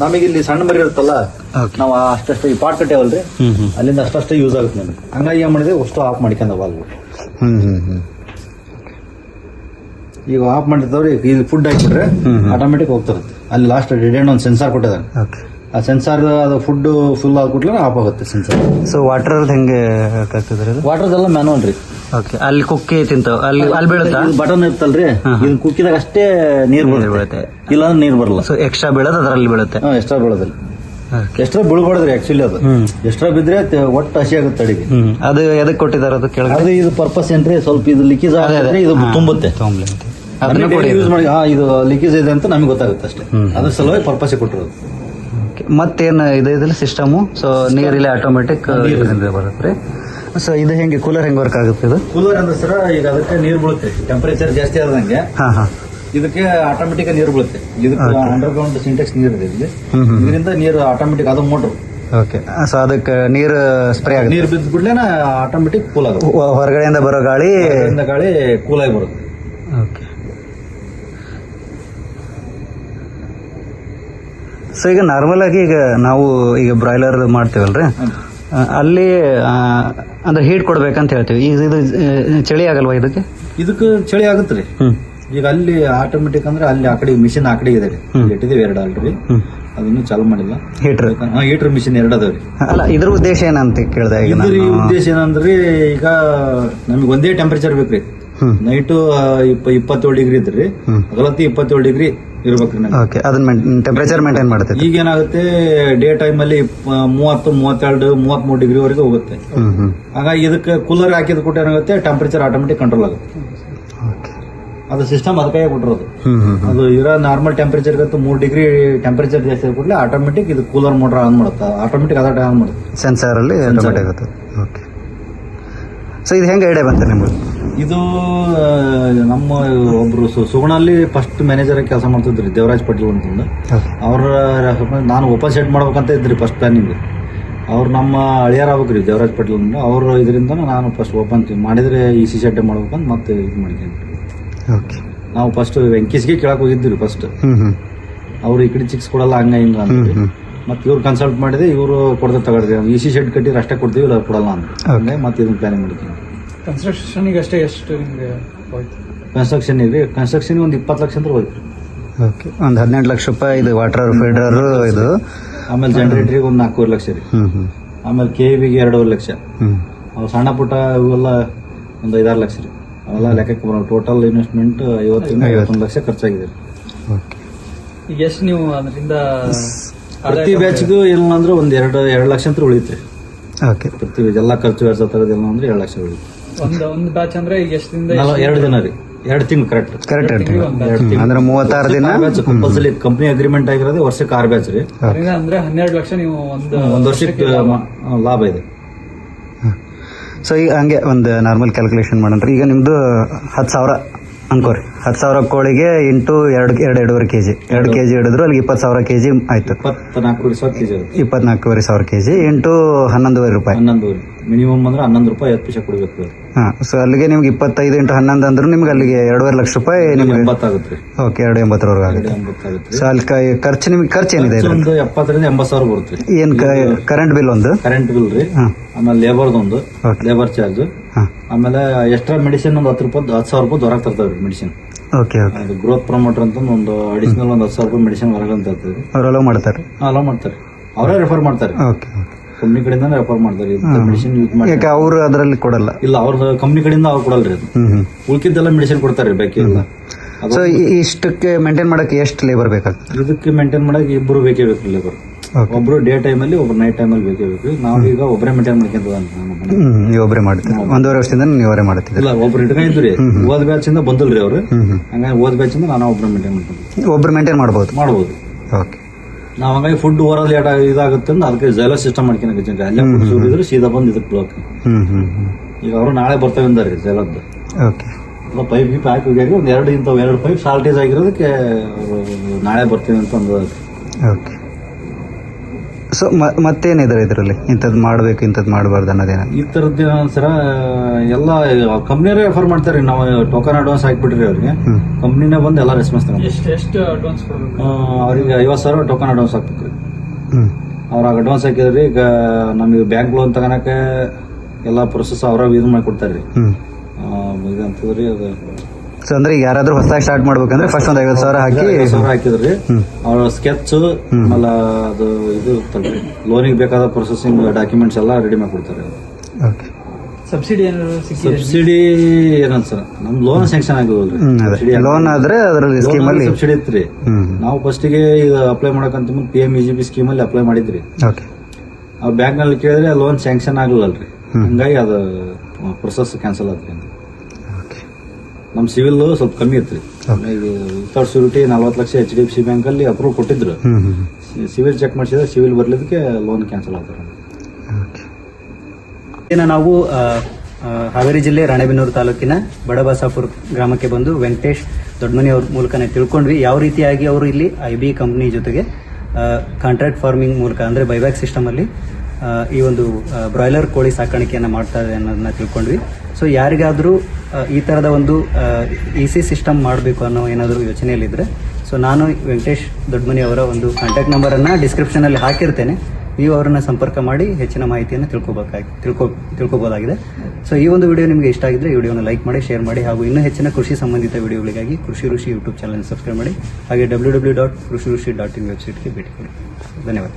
ನಮಗೆ ಇಲ್ಲಿ ಸಣ್ಣ ಮರಿ ಇರುತ್ತಲ್ಲ, ನಾವು ಅಷ್ಟಷ್ಟು ಈ ಪಾಟ್ ಕಟ್ಟೇವಲ್ರಿ, ಅಲ್ಲಿಂದ ಅಷ್ಟೇ ಯೂಸ್ ಆಗುತ್ತೆ ನಮಗೆ. ಹಂಗಾಗಿ ಏನ್ ಮಾಡಿದ್ರೆ ಅಷ್ಟು ಆಫ್ ಮಾಡ್ಕೊಂಡ ವಾಲ್ವು. ಈಗ ಆಫ್ ಮಾಡಿರ್ತಾವ್ರಿ, ಇಲ್ಲಿ ಫುಡ್ ಹಾಕಿಬಿಟ್ರೆ ಆಟೋಮೆಟಿಕ್ ಹೋಗ್ತಿರುತ್ತೆ. ಅಲ್ಲಿ ಲಾಸ್ಟ್ ಡೆಡ್ ಎಂಡ್ ಒಂದು ಸೆನ್ಸಾರ್ ಕೊಟ್ಟಿದ್ದಾರೆ. ಆ ಸೆನ್ಸಾರ್ ಅದು ಫುಡ್ ಫುಲ್ ಆಗ್ಬಿಟ್ರೆ ಆಫ್ ಆಗುತ್ತೆ ಸೆನ್ಸಾರ್. ಸೊ ವಾಟರ್ ಹೆಂಗೆ ಆಗ್ತದ್ರಿ? ವಾಟರ್ದೆಲ್ಲ ಮ್ಯಾನುವಲ್ ರೀ. ಓಕೆ. ಅಲ್ಲಿ ಕುಕ್ಕಿ ತಿಂತಾವ, ಅಲ್ಲಿ ಬೀಳುತ್ತಾ? ಬಟನ್ ಇರ್ತಲ್ರಿ, ಇದನ್ನ ಕುಕ್ಕಿದಾಗ ಅಷ್ಟೇ ನೀರ್ ಬೀಳುತ್ತೆ, ಇಲ್ಲ ಅಂದ್ರೆ ನೀರ್ ಬರಲ್ಲ. ಸೊ ಎಕ್ಸ್ಟ್ರಾ ಬೀಳೋದು ಅದರಲ್ಲಿ ಬೀಳುತ್ತೆ. ಎಕ್ಸ್ಟ್ರಾ ಬೀಳೋದಿಲ್ಲ. ಎಕ್ಸ್ಟ್ರಾ ಬೀಳ್ಬಾರ್ದ್ರಿ ಆಕ್ಚುಲಿ. ಅದು ಎಕ್ಸ್ಟ್ರಾ ಬಿದ್ರೆ ಒಟ್ಟು ಹಸಿ ಆಗುತ್ತೆ ಅಡಿಗೆ. ಅದು ಎದಕ್ಕೆ ಕೊಟ್ಟಿದ್ದಾರೆ ಅದು ಕೆಳಗೆ? ಅದು ಇದು ಪರ್ಪಸ್ ಏನ್ರಿ, ಸ್ವಲ್ಪ ಇದು ಲಿಕೀಸ್ ಆದ್ರೆ ಇದು ತುಂಬುತ್ತೆ. ಯೂಸ್ ಮಾಡಿ ಇದು ಲೀಕೇಜ್ ಇದೆ ಅಂತ ನಮ್ಗೆ ಗೊತ್ತಾಗುತ್ತೆ ಅಷ್ಟೇ. ಅದ್ರ ಸಲುವಾಗಿ ಪರ್ಪಸ್ ಕೊಟ್ಟಿರೋದು. ಮತ್ತೇನು ಇದೆ ಸಿಸ್ಟಮು? ಸೊ ನೀರಿಲ್ಲ ಆಟೋಮೆಟಿಕ್ ಬರುತ್ತೆ. ಸೊ ಇದು ಹೆಂಗೆ ಕೂಲರ್ ಹೆಂಗೆ ವರ್ಕ್ ಆಗುತ್ತೆ ಇದು? ಕೂಲರ್ ಅಂದ್ರೆ ಸರ್, ಈಗ ಅದಕ್ಕೆ ನೀರು ಬೀಳುತ್ತೆ, ಟೆಂಪರೇಚರ್ ಜಾಸ್ತಿ ಆದಂಗೆ ಇದಕ್ಕೆ ಆಟೋಮೆಟಿಕ್ ನೀರು ಬೀಳುತ್ತೆ. ಇದಕ್ಕೆ ಅಂಡರ್ ಗ್ರೌಂಡ್ ಸಿಂಟೆಕ್ಸ್ ನೀರು ಇದೆ ಇಲ್ಲಿ, ಇದರಿಂದ ನೀರು ಆಟೋಮೆಟಿಕ್, ಅದು ಮೋಟರ್. ಓಕೆ. ಸೊ ಅದಕ್ಕೆ ನೀರು ಸ್ಪ್ರೇ ಆಗುತ್ತೆ. ನೀರು ಬಿದ್ದ ಕೂಡಲೇ ಆಟೋಮೆಟಿಕ್ ಕೂಲ್ ಆಗುತ್ತೆ. ಹೊರಗಡೆಯಿಂದ ಬರೋ ಗಾಳಿ ಕೂಲ್ ಆಗಿ ಬರುತ್ತೆ. ಓಕೆ. ಸೊ ಈಗ ನಾರ್ಮಲ್ ಆಗಿ ಈಗ ನಾವು ಈಗ ಬ್ರಾಯ್ಲರ್ ಮಾಡ್ತೀವಲ್ರಿ, ಅಲ್ಲಿ ಅಂದ್ರೆ ಹೀಟ್ ಕೊಡ್ಬೇಕಂತ ಹೇಳ್ತೀವಿ. ಈಗ ಇದು ಚಳಿ ಆಗಲ್ವಾ ಇದಕ್ಕೆ? ಇದಕ್ಕೆ ಚಳಿ ಆಗುತ್ತೆ ರೀ. ಈಗ ಅಲ್ಲಿ ಆಟೋಮೆಟಿಕ್ ಅಂದ್ರೆ ಅಲ್ಲಿ ಆ ಕಡೆ ಮಿಷಿನ್ ಆ ಕಡೆ ಇದೆ ರೀ, ಇಟ್ಟಿದ್ದೀವಿ 2 ಆಲ್ರೆಡಿ, ಅದನ್ನು ಚಾಲು ಮಾಡಿಲ್ಲ. ಹೀಟರ್ ಮಿಷಿನ್ 2 ಅದಾವ್ರಿ. ಅಲ್ಲ, ಇದ್ರ ಉದ್ದೇಶ ಏನಂತ ಕೇಳಿದೆ. ಈಗ ಉದ್ದೇಶ ಏನಂದ್ರಿ, ಈಗ ನಮಗೆ ಒಂದೇ ಟೆಂಪರೇಚರ್ ಬೇಕ್ರಿ. ನೈಟು 27 ಡಿಗ್ರಿ ಇದ್ರಿ, ಹಗಲತ್ತಿ 27 ಡಿಗ್ರಿ ಇರ್ಬೇಕ್ರಿ. ಅದನ್ನ ಟೆಂಪರೇಚರ್ ಮೇಂಟೈನ್ ಮಾಡುತ್ತೆ. ಈಗ ಏನಾಗುತ್ತೆ, ಡೇ ಟೈಮ್ ಅಲ್ಲಿ 30, 32, 33 ಡಿಗ್ರಿ ವರೆಗೆ ಹೋಗುತ್ತೆ. ಹಾಗಾಗಿ ಇದಕ್ಕೆ ಕೂಲರ್ ಹಾಕಿದ ಕೂಟ ಏನಾಗುತ್ತೆ, ಟೆಂಪರೇಚರ್ ಆಟೋಮೆಟಿಕ್ ಕಂಟ್ರೋಲ್ ಆಗುತ್ತೆ. ಅದು ಸಿಸ್ಟಮ್ ಅದಕ್ಕೆ ಕೊಟ್ಟಿರೋದು. ಅದು ಇರೋ ನಾರ್ಮಲ್ ಟೆಂಪರೇಚರ್ 3 ಡಿಗ್ರಿ ಟೆಂಪರೇಚರ್ ಜಾಸ್ತಿ ಕೂಡಲೇ ಆಟೋಮೆಟಿಕ್ ಇದು ಕೂಲರ್ ಮೋಟರ್ ಆನ್ ಮಾಡುತ್ತೆ. ಆಟೋಮೆಟಿಕ್ ಅದೇ ಆನ್ ಮಾಡುತ್ತೆ, ಸೆನ್ಸಾರ್ ಅಲ್ಲಿ ಆಟೋಮೆಟಿಕ್ ಆಗುತ್ತೆ. ಓಕೆ. ಸೊ ಇದು ಹೆಂಗೆ ಐಡಿಯಾ ಬಂತ ನಿಮ್ಗೆ? ಇದು ನಮ್ಮ ಒಬ್ರು ಸುಗುಣಲ್ಲಿ ಫಸ್ಟ್ ಮ್ಯಾನೇಜರ್ ಆಗಿ ಕೆಲಸ ಮಾಡ್ತಿದ್ರಿ, ದೇವರಾಜ್ ಪಾಟೀಲ್ ಅಂತಂದು. ಅವ್ರ ನಾನು ಓಪನ್ ಸೆಟ್ ಮಾಡ್ಬೇಕಂತ ಇದ್ರಿ ಫಸ್ಟ್ ಪ್ಲಾನಿಂಗ್. ಅವ್ರು ನಮ್ಮ ಅಳಿಯಾರ ಆಗ್ಬೇಕ್ರಿ ದೇವರಾಜ್ ಪಾಟೀಲ್ ಅಂತ. ಅವ್ರ ಇದರಿಂದ ನಾನು ಫಸ್ಟ್ ಓಪನ್ ಮಾಡಿದ್ರೆ EC ಸೆಟ್ ಮಾಡ್ಬೇಕಂತ ಮತ್ತೆ ಇದು ಮಾಡಿದ್ದೀನಿ. ನಾವು ಫಸ್ಟ್ ವೆಂಕೀಸ್ಗೆ ಕೇಳಕ್ ಹೋಗಿದ್ವಿ ಫಸ್ಟ್. ಅವ್ರು ಈ ಕಡೆ ಚಿಕ್ಸ್ ಕೊಡಲ್ಲ ಹಂಗ ಹಿಂಗ ಅಂತ. ಮತ್ತೆ ಇವ್ರು ಕನ್ಸಲ್ಟ್ ಮಾಡಿದೆ, ಇವರು ಕೊಡ್ತಾರೆ ತಗೊಳ್ರಿ, EC ಸೆಟ್ ಕಟ್ಟಿದ್ರೆ ಅಷ್ಟೇ ಕೊಡ್ತೀವಿ, ಇಲ್ಲ ಕೊಡಲ್ಲ ಅಂತ. ಮತ್ತೆ ಇದನ್ನ ಪ್ಲಾನಿಂಗ್ ಮಾಡಿದ್ದೀನಿ. ಕನ್ಸ್ಟ್ರಕ್ಷನ್ ಅಷ್ಟೇ ಎಷ್ಟು ನಿಮ್ಗೆ ಕನ್ಸ್ಟ್ರಕ್ಷನ್ ಒಂದು 20 ಲಕ್ಷ ಅಂತ ಹೋಯ್ತು. ಓಕೆ. ಒಂದು 18 ಲಕ್ಷ ರೂಪಾಯಿ ಇದು ವಾಟರ್ ಫೀಡರ್ ಇದು. ಆಮೇಲೆ ಜನರೇಟರ್ಗೆ ಒಂದು 4.5 ಲಕ್ಷ ರೀ. ಆಮೇಲೆ KVಗೆ 2.5 ಲಕ್ಷ. ಅವು ಸಣ್ಣ ಪುಟ್ಟ ಇವೆಲ್ಲ ಒಂದು 5-6 ಲಕ್ಷ ರೀ. ಅವೆಲ್ಲ ಲೆಕ್ಕಕ್ಕೆ ಬರೋ ಟೋಟಲ್ ಇನ್ವೆಸ್ಟ್ಮೆಂಟ್ 50-51 ಲಕ್ಷ ಖರ್ಚಾಗಿದೆ. ಈಗ ಎಷ್ಟು ನೀವು ಅದರಿಂದ ಪ್ರತಿ ಬ್ಯಾಚ್ಗೂ ಇಲ್ಲ ಅಂದ್ರೆ ಒಂದು 2 ಲಕ್ಷ ಅಂತ ಉಳಿಯುತ್ತೆ. ಓಕೆ. ಪ್ರತಿ ಎಲ್ಲ ಖರ್ಚು ವೆಚ್ಚ ತಗೋದಿಲ್ಲ ಅಂದ್ರೆ 2 ಲಕ್ಷ ಉಳಿಯುತ್ತೆ. ಒಂದು ಬ್ಯಾಚ್ ಅಂದ್ರೆ ಈಗ ಎಷ್ಟು ದಿನ? 2 ದಿನ ರೀ, 2 ತಿಂಗಳು ಕರೆಕ್ಟ್ ಅಂದ್ರೆ 36 ದಿನ. ಕಂಪಲ್ಸರಿ ಕಂಪನಿ ಅಗ್ರಿಮೆಂಟ್ ಆಗಿರೋದು ವರ್ಷಕ್ಕೆ 6 ಬ್ಯಾಚ್ ರೀ. ಅಂದ್ರೆ 12 ಲಕ್ಷ ನೀವು ಒಂದು ವರ್ಷಕ್ಕೆ ಲಾಭ ಇದೆ. ಸೊ ಈಗ ಹಂಗೆ ಒಂದು ನಾರ್ಮಲ್ ಕ್ಯಾಲ್ಕುಲೇಷನ್ ಮಾಡೋಣ್ರಿ. ಈಗ ನಿಮ್ದು 10,000 ಅನ್ಕೋರಿ. 10,000 ಕೋಳಿಗೆ ಇಂಟು 2.5 ಕೆಜಿ 2 ಕೆಜಿ ಹಿಡಿದ್ರು ಅಲ್ಲಿಗೆ 20,000 ಕೆಜಿ ಆಯ್ತು. 24,000 ಕೆಜಿ 24,500 ಕೆಜಿ ಇಂಟು 11,500 ರೂಪಾಯಿ. 11 ಮಿನಿಮಮ್ ಅಂದ್ರೆ 11 ರೂಪಾಯಿ 10 ಪೈಸೆ ಕೊಡಬೇಕು. ಸೊ ಅಲ್ಲಿಗೆ ನಿಮ್ಗೆ 25 ಇಂಟು 11 ಅಂದ್ರೂ ನಿಮ್ಗೆ ಅಲ್ಲಿಗೆ 2.5 ಲಕ್ಷ ರೂಪಾಯಿ ನಿಮ್ಗೆ 80 ಆಗುತ್ತೆ. ಓಕೆ. 2.80 ಆಗುತ್ತೆ. ಸೊ ಅಲ್ಲಿ ಖರ್ಚು ನಿಮ್ಗೆ ಖರ್ಚು ಏನಿದೆ? ಒಂದು 70,000 ರಿಂದ 80,000 ಬರುತ್ತೆ. ಏನ್ ಕರೆಂಟ್ ಬಿಲ್ ಒಂದು? ಕರೆಂಟ್ ಬಿಲ್ ರೀ. ಆಮೇಲೆ ಲೇಬರ್ದೊಂದು ಲೇಬರ್ ಚಾರ್ಜ್. ಆಮೇಲೆ ಎಕ್ಸ್ಟ್ರಾ ಮೆಡಿಸಿನ್ ಒಂದು 10,000 ರೂಪಾಯಿ ಹೊರಗೆ ತರ್ತಾವ್ರಿ ಮೆಡಿಸಿನ್. ಓಕೆ. ಓಕೆ. ಅದು ಗ್ರೋತ್ ಪ್ರಮೋಟರ್ ಅಂತ ಒಂದು ಅಡಿಷನಲ್ ಒಂದು 10,000 ರೂಪಾಯಿ ಮೆಡಿಸಿನ್ ಹೊರಗೆ ಅಂತ ತರ್ತೀವಿ. ಅವ್ರು ಅಲೋ ಮಾಡ್ತಾರೆ? ಅಲೋ ಮಾಡ್ತಾರೆ, ಅವರೇ ರೆಫರ್ ಮಾಡ್ತಾರೆ. ಓಕೆ. ಕಂಪ್ನಿ ಕಡೆಯಿಂದ ರೆಫರ್ ಮಾಡ್ತಾರೆ ಮೆಡಿಸಿನ್ ಯೂಸ್ ಮಾಡಿ. ಯಾಕೆ ಅವರು ಅದರಲ್ಲಿ ಕೊಡಲ್ಲ? ಇಲ್ಲ, ಅವ್ರ ಕಂಪ್ನಿ ಕಡೆಯಿಂದ ಅವ್ರು ಕೊಡಲ್ರಿ. ಉಳ್ಕಿದ್ದೆಲ್ಲ ಮೆಡಿಸಿನ್ ಕೊಡ್ತಾರೆ ಬೇಕಿಲ್ಲ. ಸೊ ಇಷ್ಟಕ್ಕೆ ಮೇಂಟೈನ್ ಮಾಡಕ್ಕೆ ಎಷ್ಟು ಲೇಬರ್ ಬೇಕಾಗ್ತದೆ? ಇದಕ್ಕೆ ಮೇಂಟೈನ್ ಮಾಡಕ್ಕೆ ಇಬ್ಬರು ಬೇಕೇ ಬೇಕು ಲೇಬರ್. ಒಬ್ರು ಡೇ ಟೈಮಲ್ಲಿ ಒಬ್ರು ನೈಟ್ ಟೈಮಲ್ಲಿ ಬೇಕೇ ಬೇಕು. ನಾವೀಗ ಒಬ್ಬರೇ ಮೇಂಟೈನ್ ಮಾಡ್ಕೊಂತ ನೀವು ಒಬ್ಬರೇ ಮಾಡ್ತೀರಿ? 1.5 ವರ್ಷದಿಂದ ನೀವೇ ಮಾಡ್ತಿದ್ರಿ? ಇಲ್ಲ, ಒಬ್ರು ಇಟ್ಕೊಂಡಿದ್ರಿ. ಓದ್ ಬ್ಯಾಚ್ ಇಂದ ಬಂದಲ್ರಿ ಅವ್ರು, ಹಂಗಾಗಿ ಓದ್ ಬ್ಯಾಚ್ ಇಂದ ನಾನು ಒಬ್ರು ಮೇಂಟೈನ್ ಮಾಡ್ತೀನಿ. ಒಬ್ರು ಮೇಂಟೈನ್ ಮಾಡ್ಬೋದು? ಓಕೆ. ನಾವ್ ಹಂಗಾಗಿ ಫುಡ್ ಓವರ್ ಲೇಟ್ ಇದಾಗುತ್ತೆ ಅಂತ ಅದಕ್ಕೆ ಜೈಲ ಸಿಸ್ಟಮ್ ಮಾಡ್ಕೊಳಕ್ಕೆ ಅಲ್ಲೇ ಸುರಿದ್ರು ಸೀದಾ ಬಂದು ಇದಕ್ಕೆ ಬ್ಲಾಕ್. ಈಗ ಅವರು ನಾಳೆ ಬರ್ತವೆ ಅಂದಾರ್ರಿ ಜೈಲದ್ದು. ಓಕೆ. ಪೈಪ್ ಗಿಪ್ ಹಾಕಿ ಹೋಗ್ಯಾರಿ. ಒಂದ್ ಎರಡು ಪೈಪ್ ಶಾರ್ಟೇಜ್ ಆಗಿರೋದಕ್ಕೆ ನಾಳೆ ಬರ್ತೀವಿ ಅಂತ ಅಂದ. ಓಕೆ. ಸೊ ಮತ್ತೇನಿದೆ ಇದರಲ್ಲಿ ಇಂಥದ್ದು ಮಾಡ್ಬೇಕು ಇಂಥದ್ದು ಮಾಡಬಾರ್ದು ಅನ್ನೋದೇನ? ಈ ತರದ್ದು ಸರ ಎಲ್ಲ ಕಂಪ್ನಿಯರೇ ರೆಫರ್ ಮಾಡ್ತಾರೆ. ನಾವು ಟೋಕನ್ ಅಡ್ವಾನ್ಸ್ ಹಾಕ್ಬಿಟ್ರಿ ಅವ್ರಿಗೆ, ಕಂಪ್ನಿನೇ ಬಂದು ಎಲ್ಲ ರೆಸ್ಪಾನ್ಸ್ ತಗೊಂಡು ಎಷ್ಟು ಅಡ್ವಾನ್ಸ್ ಕೊಡ್ಬೇಕು? ಅವ್ರಿಗೆ 50,000 ಟೋಕನ್ ಅಡ್ವಾನ್ಸ್ ಹಾಕ್ಬೇಕ್ರಿ. ಅವ್ರಾಗ ಅಡ್ವಾನ್ಸ್ ಹಾಕಿದ್ರಿ. ಈಗ ನಮಗೆ ಬ್ಯಾಂಕ್ ಲೋನ್ ತಗೋಣಕ್ಕೆ ಎಲ್ಲ ಪ್ರೊಸೆಸ್ ಅವ್ರ ಇದು ಮಾಡಿಕೊಡ್ತಾರ್ರಿ. ಇದಂತದ್ರಿ ಅದು. ಸೊ ಅಂದ್ರೆ ಈಗ ಯಾರಾದ್ರೂ ಹೊಸದಾಗಿ ಸ್ಟಾರ್ಟ್ ಮಾಡ್ಬೇಕಂದ್ರೆ ಫಸ್ಟ್ ಒಂದು 50,000 ಹಾಕಿ 50,000 ಹಾಕಿದ್ರಿ. ಅವ್ರ ಸ್ಕೆಚ್ ಆಮೇಲೆ ಅದು ಇದು ಲೋನಿಗೆ ಬೇಕಾದ ಪ್ರೊಸೆಸಿಂಗ್ ಡಾಕ್ಯುಮೆಂಟ್ಸ್ ಎಲ್ಲ ರೆಡಿ ಮಾಡಿಕೊಡ್ತಾರೆ. ಓಕೆ. ಸಬ್ಸಿಡಿ ಏನಾದ್ರು ಸಿಕ್ಕಿದೆ? ಸಬ್ಸಿಡಿ ಏನಂತ ಸರ್, ನಮ್ ಲೋನ್ ಸ್ಯಾಂಕ್ಷನ್ ಆಗಿರೋದ್ರಿ. ಲೋನ್ ಆದ್ರೆ ಅದರಲ್ಲಿ ಸ್ಕೀಮ್ ಅಲ್ಲಿ ಸಬ್ಸಿಡಿ ಇತ್ರಿ. ನಾವು ಫಸ್ಟಿಗೆ ಇದು ಅಪ್ಲೈ ಮಾಡಕಂತ ಮುಂದೆ PMEGP ಸ್ಕೀಮ್ ಅಲ್ಲಿ ಅಪ್ಲೈ ಮಾಡಿದ್ರಿ. ಓಕೆ. ಆ ಬ್ಯಾಂಕ್ ನಲ್ಲಿ ಕೇಳಿದ್ರೆ ಲೋನ್ ಸ್ಯಾಂಕ್ಷನ್ ಆಗಲಿಲ್ಲರಿ. ಹಂಗಾಗಿ ಅದು ಪ್ರೊಸೆಸ್ ಕ್ಯಾನ್ಸಲ್ ಆದ್ರಿ. ನಮ್ ಸಿವಿಲ್ ಸ್ವಲ್ಪ ಕಮ್ಮಿ ಇತ್ರಿ. Without surety 40 lakh HDFC bank ಅಲ್ಲಿ ಅಪ್ರೂವ್ ಕೊಟ್ಟಿದ್ರು. ಸಿವಿಲ್ ಚೆಕ್ ಮಾಡಿಸಿದ್ರೆ ಸಿವಿಲ್ ಬರ್ಲಿದ್ದಕ್ಕೆ ಲೋನ್ ಕ್ಯಾನ್ಸಲ್ ಆದ್ರೆ. ನಾವು ಹಾವೇರಿ ಜಿಲ್ಲೆ ರಾಣೆಬೆನ್ನೂರು ತಾಲೂಕಿನ ಬಡಬಸಾಪುರ ಗ್ರಾಮಕ್ಕೆ ಬಂದು ವೆಂಕಟೇಶ್ ದೊಡ್ಡಮನಿ ಅವ್ರ ಮೂಲಕನೇ ತಿಳ್ಕೊಂಡ್ವಿ ಯಾವ ರೀತಿಯಾಗಿ ಅವರು ಇಲ್ಲಿ IB ಕಂಪನಿ ಜೊತೆಗೆ ಕಾಂಟ್ರಾಕ್ಟ್ ಫಾರ್ಮಿಂಗ್ ಮೂಲಕ ಅಂದ್ರೆ ಬೈಬ್ಯಾಕ್ ಸಿಸ್ಟಮ್ ಅಲ್ಲಿ ಈ ಒಂದು ಬ್ರಾಯ್ಲರ್ ಕೋಳಿ ಸಾಕಾಣಿಕೆಯನ್ನು ಮಾಡ್ತಾ ಇದೆ ಅನ್ನೋದನ್ನ ತಿಳ್ಕೊಂಡ್ವಿ. ಸೊ ಯಾರಿಗಾದರೂ ಈ ಥರದ ಒಂದು EC ಸಿಸ್ಟಮ್ ಮಾಡಬೇಕು ಅನ್ನೋ ಏನಾದರೂ ಯೋಚನೆಯಲ್ಲಿದ್ದರೆ ಸೊ ನಾನು ವೆಂಕಟೇಶ್ ದೊಡ್ಡಮನಿ ಅವರ ಒಂದು ಕಾಂಟ್ಯಾಕ್ಟ್ ನಂಬರನ್ನು ಡಿಸ್ಕ್ರಿಪ್ಷನಲ್ಲಿ ಹಾಕಿರ್ತೇನೆ. ನೀವು ಅವರನ್ನು ಸಂಪರ್ಕ ಮಾಡಿ ಹೆಚ್ಚಿನ ಮಾಹಿತಿಯನ್ನು ತಿಳ್ಕೊಬೋದಾಗಿದೆ. ಸೊ ಈ ಒಂದು ವಿಡಿಯೋ ನಿಮಗೆ ಇಷ್ಟ ಆಗಿದ್ರೆ ಈ ವಿಡಿಯೋನ ಲೈಕ್ ಮಾಡಿ, ಶೇರ್ ಮಾಡಿ ಹಾಗೂ ಇನ್ನೂ ಹೆಚ್ಚಿನ ಕೃಷಿ ಸಂಬಂಧಿತ ವಿಡಿಯೋಗಳಿಗಾಗಿ ಕೃಷಿ ಋಷಿ ಯೂಟ್ಯೂಬ್ ಚಾನಲ್ ಸಬ್ಸ್ಕ್ರೈಬ್ ಮಾಡಿ. ಹಾಗೆ www.krushirushi.in ವೆಬ್ಸೈಟ್ಗೆ ಭೇಟಿ ಕೊಡಿ. ಧನ್ಯವಾದ.